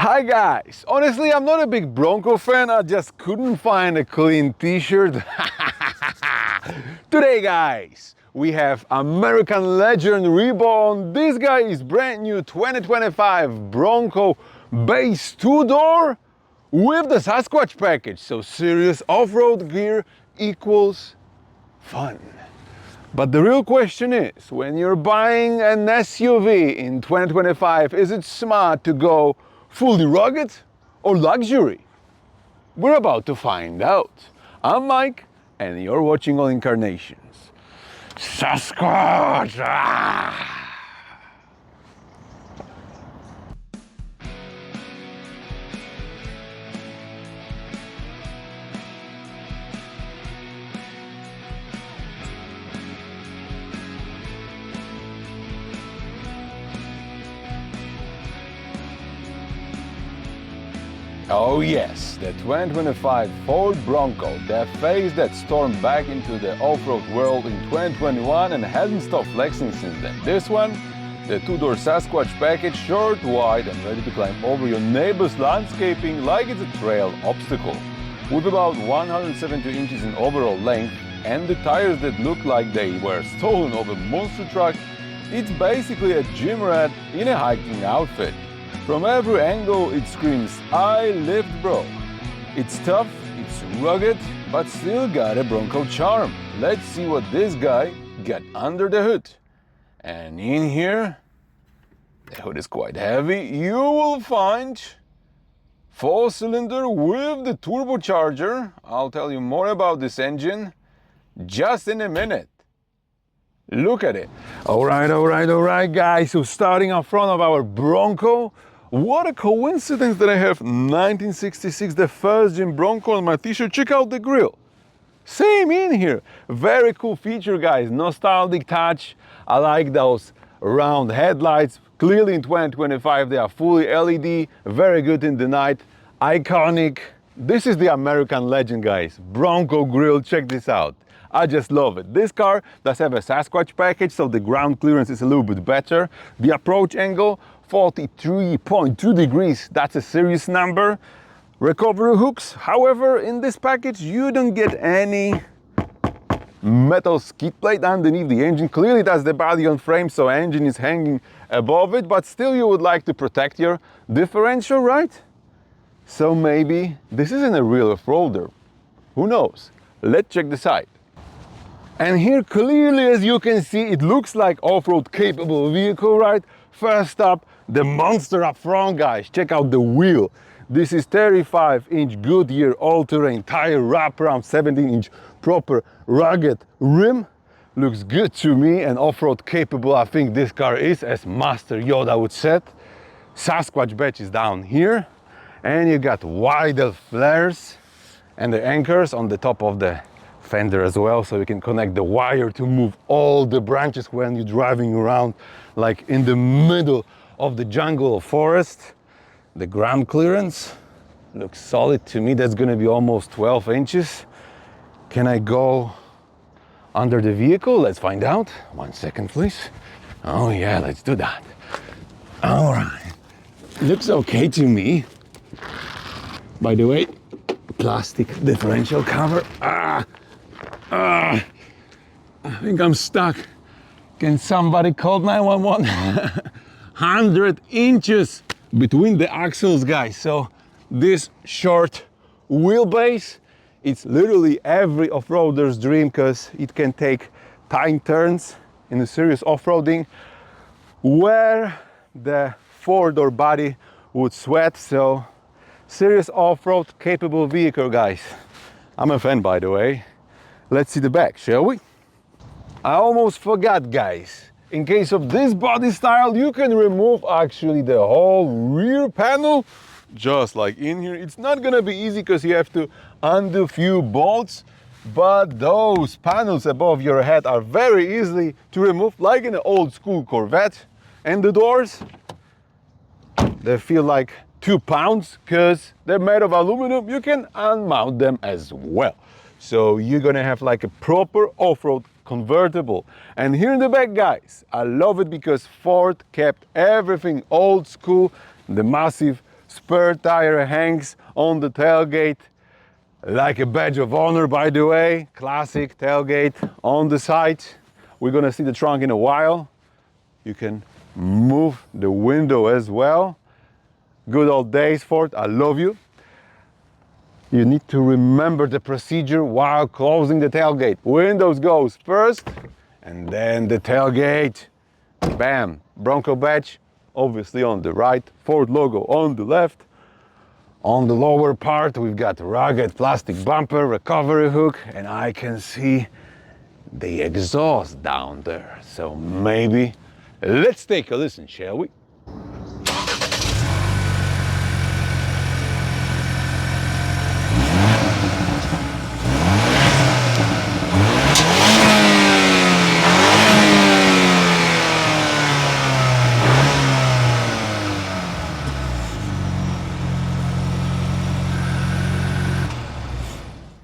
Hi guys, honestly I'm not a big Bronco fan, I just couldn't find a clean t-shirt. Today guys, we have American Legend Reborn. This guy is brand new 2025 Bronco Base 2-door with the Sasquatch package. So serious off-road gear equals fun. But the real question is, when you're buying an SUV in 2025, is it smart to go fully rugged or luxury? We're about to find out. I'm Mike and you're watching AllinCarNations. Sasquatch! Ah! Oh yes, the 2025 Ford Bronco, the face that stormed back into the off-road world in 2021 and hasn't stopped flexing since then. This one, the two-door Sasquatch package, short, wide and ready to climb over your neighbor's landscaping like it's a trail obstacle. With about 172 inches in overall length and the tires that look like they were stolen off a monster truck, it's basically a gym rat in a hiking outfit. From every angle it screams, "I lift, bro." It's tough, it's rugged, but still got a Bronco charm. Let's see what this guy got under the hood. And in here, the hood is quite heavy, you will find 4-cylinder with the turbocharger. I'll tell you more about this engine just in a minute. Look at it. All right, guys. So starting up front of our Bronco, what a coincidence that I have 1966, the first gen Bronco on my t-shirt. Check out the grille. Same in here. Very cool feature, guys. Nostalgic touch. I like those round headlights. Clearly in 2025 they are fully LED. Very good in the night. Iconic. This is the American Legend, guys. Bronco grille. Check this out. I just love it. This car does have a Sasquatch package, so the ground clearance is a little bit better. The approach angle, 43.2 degrees. That's a serious number. Recovery hooks. However, in this package, you don't get any metal skid plate underneath the engine. Clearly, that's the body on frame, so engine is hanging above it, but still you would like to protect your differential, right? So maybe this isn't a real off-roader. Who knows? Let's check the side. And here clearly, as you can see, it looks like off-road capable vehicle, right? First up, the monster up front, guys. Check out the wheel. This is 35-inch Goodyear all-terrain tire wraparound, 17-inch proper rugged rim. Looks good to me and off-road capable. I think this car is, as Master Yoda would say. Sasquatch badge is down here. And you got wider flares and the anchors on the top of the fender as well, so you can connect the wire to move all the branches when you're driving around like in the middle of the jungle or forest. The ground clearance looks solid to me. That's going to be almost 12 inches. Can I go under the vehicle? Let's find out. 1 second, please. Oh yeah, let's do that. All right, looks okay to me. By the way, plastic differential cover. I think I'm stuck. Can somebody call 911? 100 inches between the axles, guys. So this short wheelbase, it's literally every off-roader's dream because it can take tight turns in a serious off-roading where the four-door body would sweat. So serious off-road capable vehicle, guys. I'm a fan, by the way. Let's see the back, shall we? I almost forgot, guys. In case of this body style, you can remove actually the whole rear panel, just like in here. It's not gonna be easy because you have to undo a few bolts, but those panels above your head are very easily to remove, like in an old school Corvette. And the doors, they feel like 2 pounds because they're made of aluminum. You can unmount them as well. So you're gonna have like a proper off-road convertible. And here in the back, guys, I love it because Ford kept everything old school. The massive Spare tire hangs on the tailgate like a badge of honor, by the way. Classic tailgate on the side. We're gonna see the trunk in a while. You can move the window as well. Good old days, Ford, I love you. You need to remember the procedure while closing the tailgate. Windows goes first, and then the tailgate. Bam, Bronco badge, obviously on the right, Ford logo on the left. On the lower part, we've got rugged plastic bumper, recovery hook, and I can see the exhaust down there. So maybe, let's take a listen, shall we?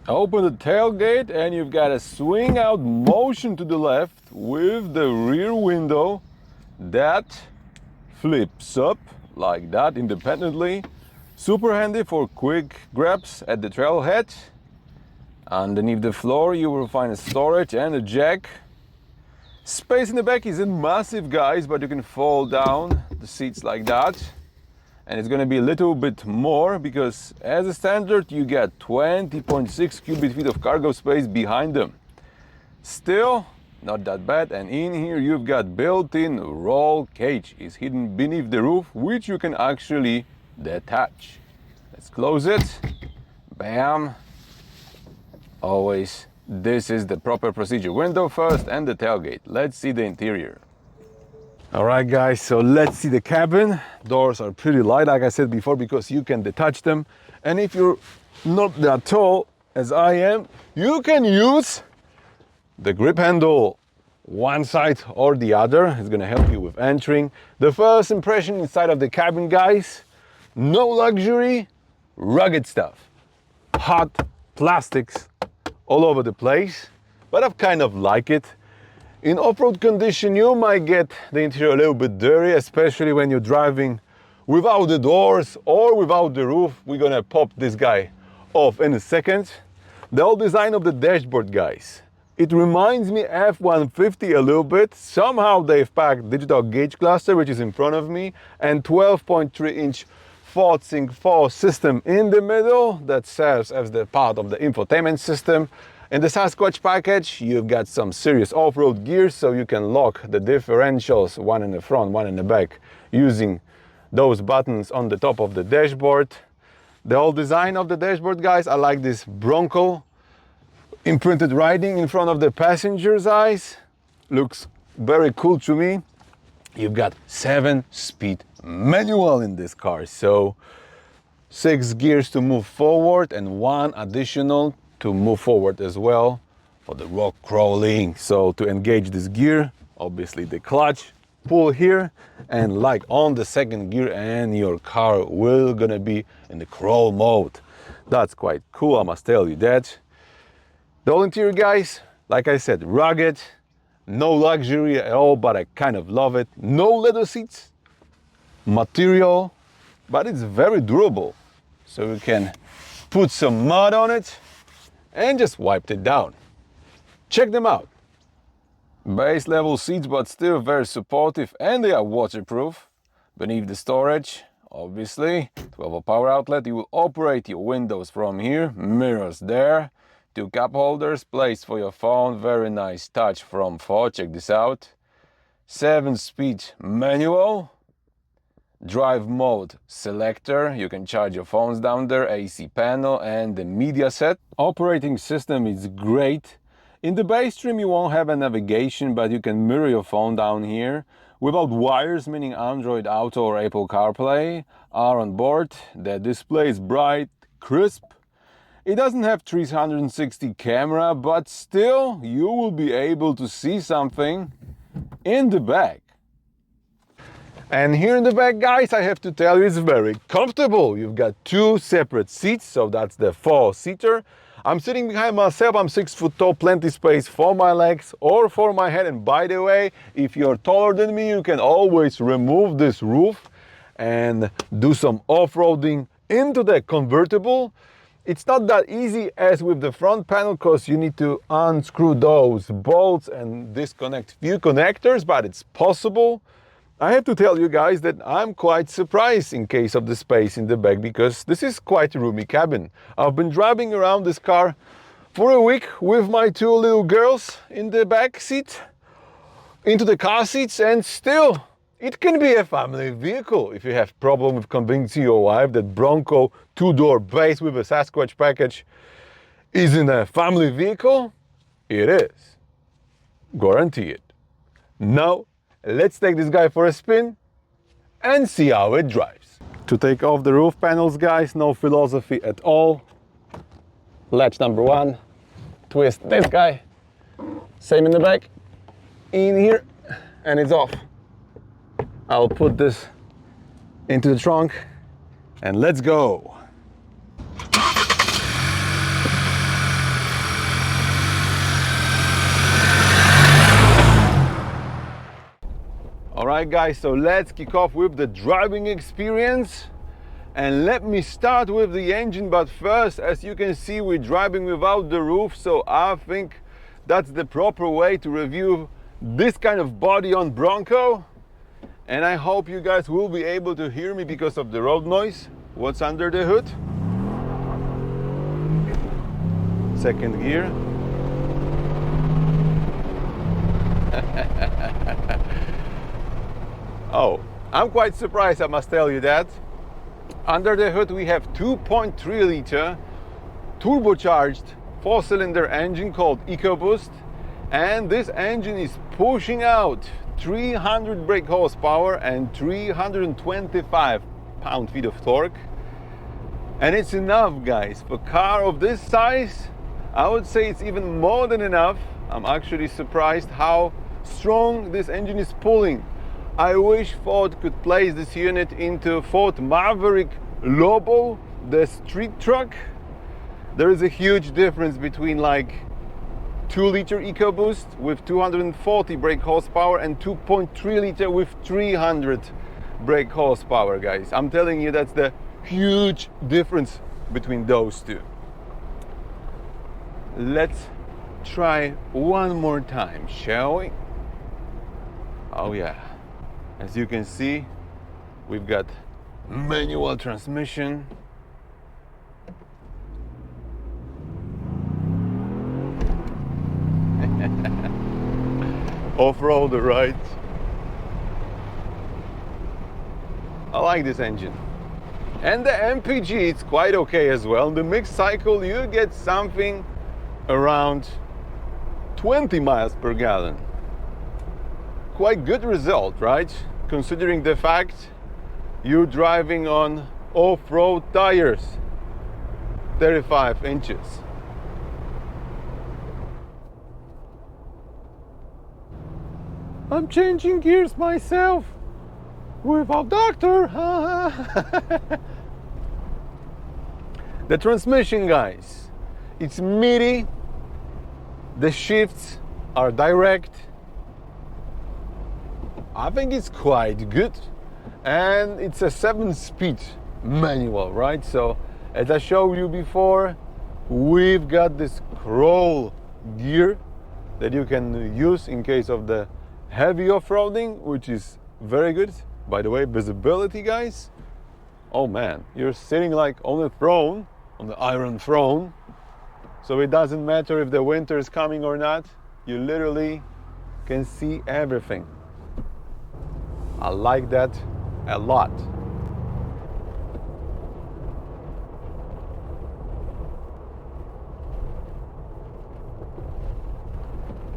Open the tailgate and you've got a swing out motion to the left with the rear window that flips up like that independently. Super handy for quick grabs at the trailhead. Underneath the floor you will find a storage and a jack. Space in the back isn't massive, guys, but you can fold down the seats like that. And it's going to be a little bit more because as a standard you get 20.6 cubic feet of cargo space behind them. Still not that bad, and in here you've got built-in roll cage is hidden beneath the roof, which you can actually detach. Let's close it. Bam. Always this is the proper procedure. Window first and the tailgate. Let's see the interior. All right, guys, so let's see the cabin. Doors are pretty light, like I said before, because you can detach them. And if you're not that tall as I am, you can use the grip handle one side or the other. It's gonna help you with entering. The first impression inside of the cabin, guys, no luxury, rugged stuff. Hot plastics all over the place, but I kind of like it. In off-road condition, you might get the interior a little bit dirty, especially when you're driving without the doors or without the roof. We're gonna pop this guy off in a second. The whole design of the dashboard, guys, it reminds me F-150 a little bit. Somehow they've packed digital gauge cluster, which is in front of me, and 12.3-inch Ford Sync 4 system in the middle that serves as the part of the infotainment system. In the Sasquatch package, you've got some serious off-road gears, so you can lock the differentials, one in the front, one in the back, using those buttons on the top of the dashboard. The whole design of the dashboard, guys, I like this Bronco imprinted writing in front of the passenger's eyes. Looks very cool to me. You've got 7-speed manual in this car, so 6 gears to move forward and 1 additional to move forward as well for the rock crawling. So to engage this gear, obviously the clutch, pull here, and like on the second gear, and your car will gonna be in the crawl mode. That's quite cool, I must tell you that. The whole interior, guys, like I said, rugged, no luxury at all, but I kind of love it. No leather seats, material, but it's very durable. So you can put some mud on it and just wiped it down. Check them out. Base level seats, but still very supportive, and they are waterproof. Beneath the storage, obviously, 12-volt power outlet. You will operate your windows from here. Mirrors there. 2 cup holders, place for your phone. Very nice touch from Ford. Check this out. 7-speed manual. Drive mode selector, you can charge your phones down there, AC panel, and the media set. Operating system is great. In the base trim you won't have a navigation, but you can mirror your phone down here without wires, meaning Android Auto or Apple CarPlay are on board. The display is bright, crisp. It doesn't have 360 camera, but still you will be able to see something in the back. And here in the back, guys, I have to tell you, it's very comfortable. You've got 2 separate seats, so that's the 4-seater. I'm sitting behind myself, I'm 6 foot tall, plenty space for my legs or for my head. And by the way, if you're taller than me, you can always remove this roof and do some off-roading into the convertible. It's not that easy as with the front panel because you need to unscrew those bolts and disconnect few connectors, but it's possible. I have to tell you guys that I'm quite surprised in case of the space in the back, because this is quite a roomy cabin. I've been driving around this car for a week with my two little girls in the back seat, into the car seats, and still it can be a family vehicle. If you have problem with convincing your wife that Bronco two-door base with a Sasquatch package isn't a family vehicle, it is. Guarantee it. Now, let's take this guy for a spin and see how it drives. To take off the roof panels, guys, no philosophy at all. Latch number one, twist this guy, same in the back, in here, and it's off. I'll put this into the trunk and let's go. Alright guys, so let's kick off with the driving experience, and let me start with the engine. But first, as you can see, we're driving without the roof, so I think that's the proper way to review this kind of body on Bronco. And I hope you guys will be able to hear me because of the road noise. What's under the hood? Second gear. Oh, I'm quite surprised, I must tell you that. Under the hood we have 2.3 liter turbocharged 4-cylinder engine called EcoBoost, and this engine is pushing out 300 brake horsepower and 325 pound-feet of torque. And it's enough, guys. For a car of this size, I would say it's even more than enough. I'm actually surprised how strong this engine is pulling. I wish Ford could place this unit into Ford Maverick Lobo, the street truck. There is a huge difference between like 2-liter EcoBoost with 240 brake horsepower and 2.3 liter with 300 brake horsepower, guys. I'm telling you, that's the huge difference between those two. Let's try one more time, shall we? Oh yeah. As you can see, we've got manual transmission. Off-roader, right? I like this engine. And the MPG, it's quite okay as well. In the mixed cycle, you get something around 20 miles per gallon. Quite good result, right? Considering the fact you're driving on off-road tires, 35 inches. I'm changing gears myself without doctor. The transmission, guys, it's meaty. The shifts are direct. I think it's quite good, and it's a 7-speed manual, right? So as I showed you before, we've got this crawl gear that you can use in case of the heavy off-roading, which is very good. By the way, visibility, guys, oh man, you're sitting like on a throne, on the Iron Throne, so it doesn't matter if the winter is coming or not, you literally can see everything. I like that a lot.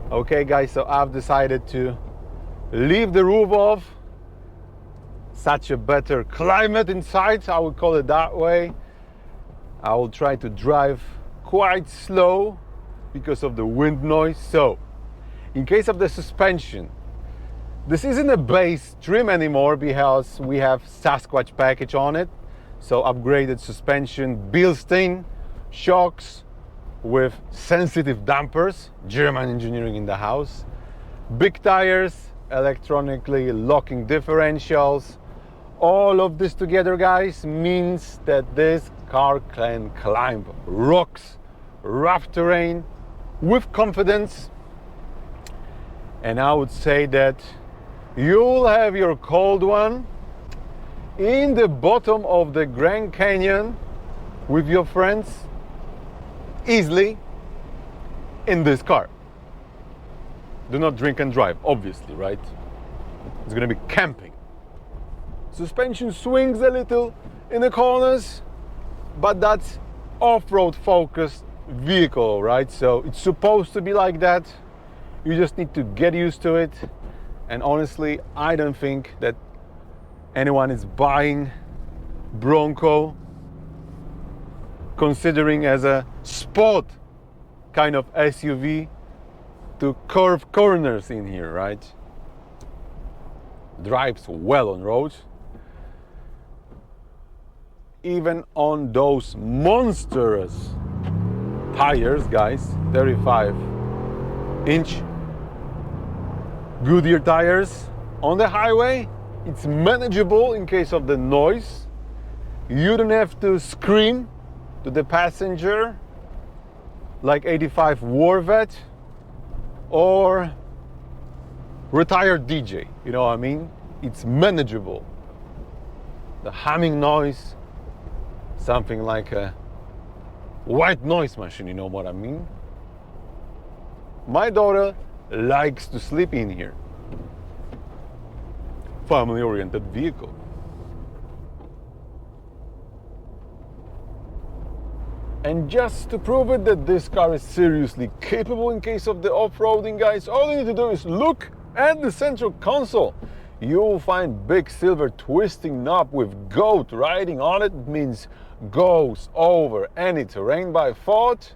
Okay guys, so I've decided to leave the roof off. Such a better climate inside, I would call it that way. I will try to drive quite slow because of the wind noise. So, in case of the suspension, this isn't a base trim anymore because we have Sasquatch package on it. So upgraded suspension, built-in shocks with sensitive dampers, German engineering in the house. Big tires, electronically locking differentials, All of this together, guys, means that this car can climb rocks, rough terrain with confidence. And I would say that you'll have your cold one in the bottom of the Grand Canyon with your friends easily in this car. Do not drink and drive, obviously, right? It's gonna be camping. Suspension swings a little in the corners, but that's off-road focused vehicle, right? So it's supposed to be like that. You just need to get used to it. And honestly, I don't think that anyone is buying Bronco considering as a sport kind of SUV to curve corners in here, right? Drives well on roads. Even on those monstrous tires, guys, 35-inch Goodyear tires on the highway, it's manageable in case of the noise. You don't have to scream to the passenger like 85 War Vet or retired DJ, you know what I mean? It's manageable. The humming noise, something like a white noise machine, you know what I mean? My daughter likes to sleep in here. Family-oriented vehicle. And just to prove it that this car is seriously capable in case of the off-roading, guys, all you need to do is look at the central console. You'll find big silver twisting knob with goat riding on it. It means goes over any terrain by thought.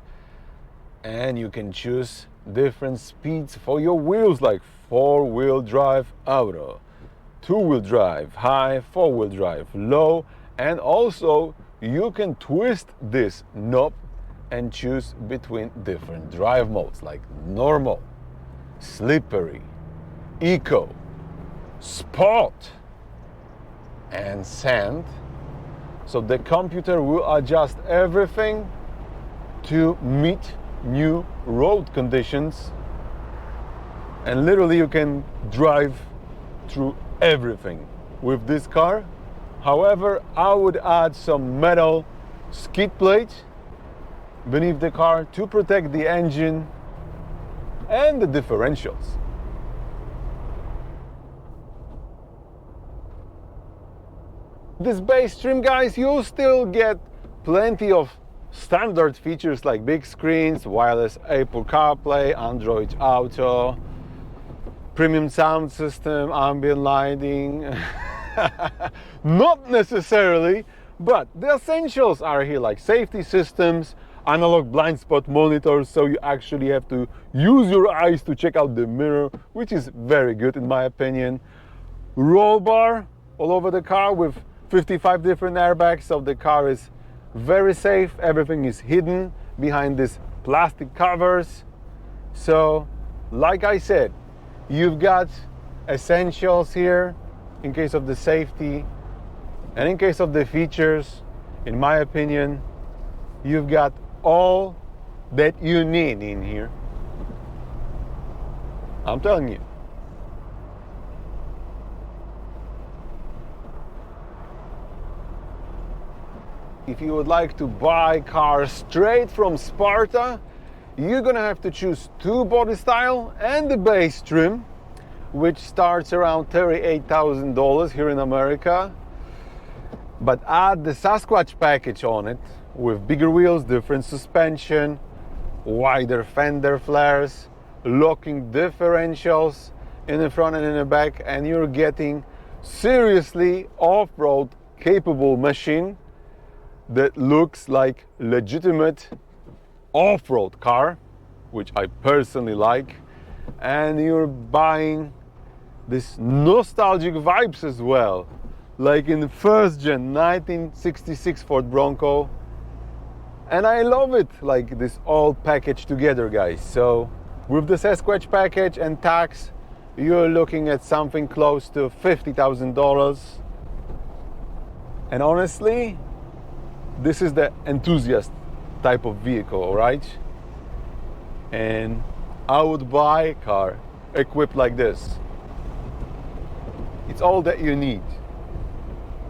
And you can choose different speeds for your wheels, like 4-wheel drive auto, 2-wheel drive high, 4-wheel drive low, and also you can twist this knob and choose between different drive modes like normal, slippery, eco, sport, and sand. So the computer will adjust everything to meet new road conditions, and literally you can drive through everything with this car. However, I would add some metal skid plate beneath the car to protect the engine and the differentials. This base trim, guys, you'll still get plenty of standard features like big screens, wireless Apple CarPlay, Android Auto, premium sound system, ambient lighting. Not necessarily, but the essentials are here, like safety systems, analog blind spot monitors, so you actually have to use your eyes to check out the mirror, which is very good in my opinion. Roll bar all over the car with 55 different airbags, so the car is very safe. Everything is hidden behind these plastic covers. So like I said, you've got essentials here in case of the safety, and in case of the features, in my opinion, you've got all that you need in here. I'm telling you. If you would like to buy cars straight from Sparta, you're gonna have to choose 2 body style and the base trim, which starts around $38,000 here in America. But add the Sasquatch package on it with bigger wheels, different suspension, wider fender flares, locking differentials in the front and in the back, and you're getting seriously off-road capable machine that looks like legitimate off-road car, which I personally like. And you're buying this nostalgic vibes as well, like in the first gen 1966 Ford Bronco. And I love it, like this all packaged together, guys. So with the Sasquatch package and tax, you're looking at something close to $50,000. And honestly, this is the enthusiast type of vehicle, all right? And I would buy a car equipped like this. It's all that you need.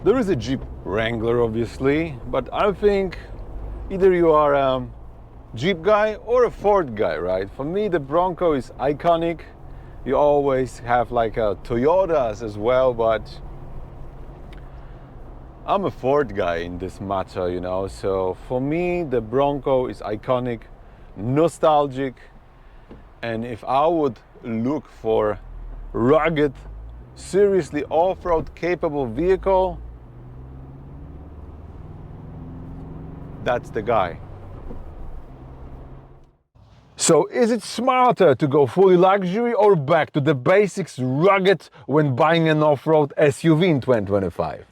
There is a Jeep Wrangler, obviously, but I think either you are a Jeep guy or a Ford guy, right? For me, the Bronco is iconic. You always have like Toyotas as well, but I'm a Ford guy in this matter, you know. So for me, the Bronco is iconic, nostalgic, and if I would look for rugged, seriously off-road capable vehicle, that's the guy. So is it smarter to go fully luxury or back to the basics, rugged, when buying an off-road SUV in 2025?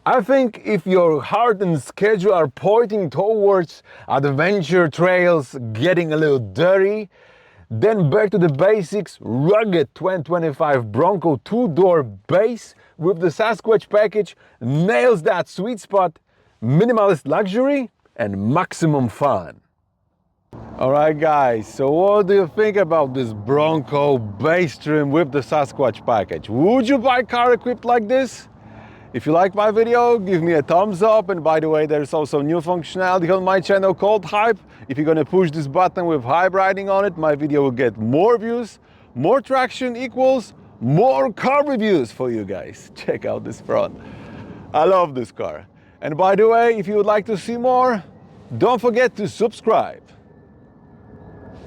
I think if your heart and schedule are pointing towards adventure trails, getting a little dirty, then back to the basics, rugged 2025 Bronco two-door base with the Sasquatch package nails that sweet spot, minimalist luxury and maximum fun. Alright guys, so what do you think about this Bronco base trim with the Sasquatch package? Would you buy a car equipped like this? If you like my video, give me a thumbs up, and by the way, there's also new functionality on my channel called Hype. If you're gonna push this button with Hype writing on it, my video will get more views, more traction equals more car reviews for you guys. Check out this front. I love this car. And by the way, if you would like to see more, don't forget to subscribe.